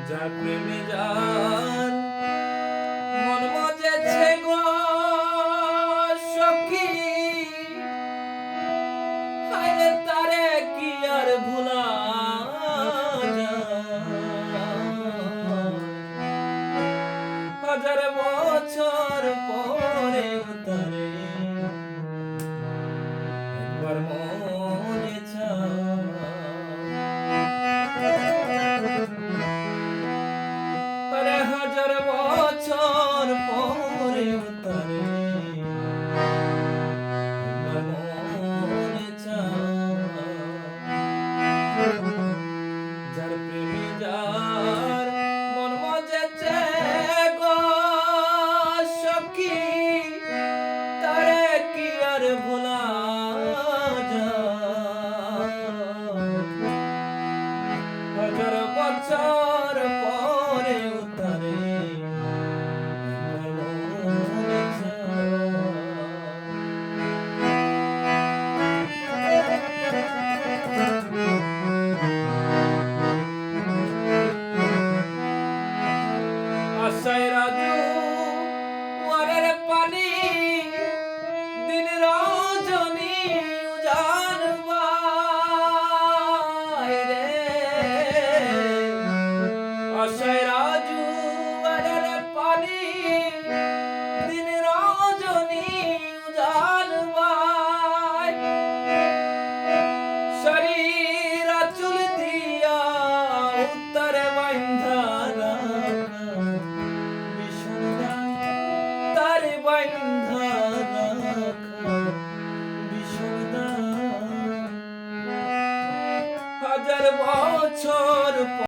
যার প্রেমে যার মন মজেছে গো সখী, হায়রে তারে কি আর ভুলা হাজার বছর পরে তারে একবার মনে চায়, হাজার বছর পরে তারে একবার মনে চায়। যার প্রেমে যার মন মজেছে গো সখী, তারে কি আর ভোলা যায়। হাজার বছর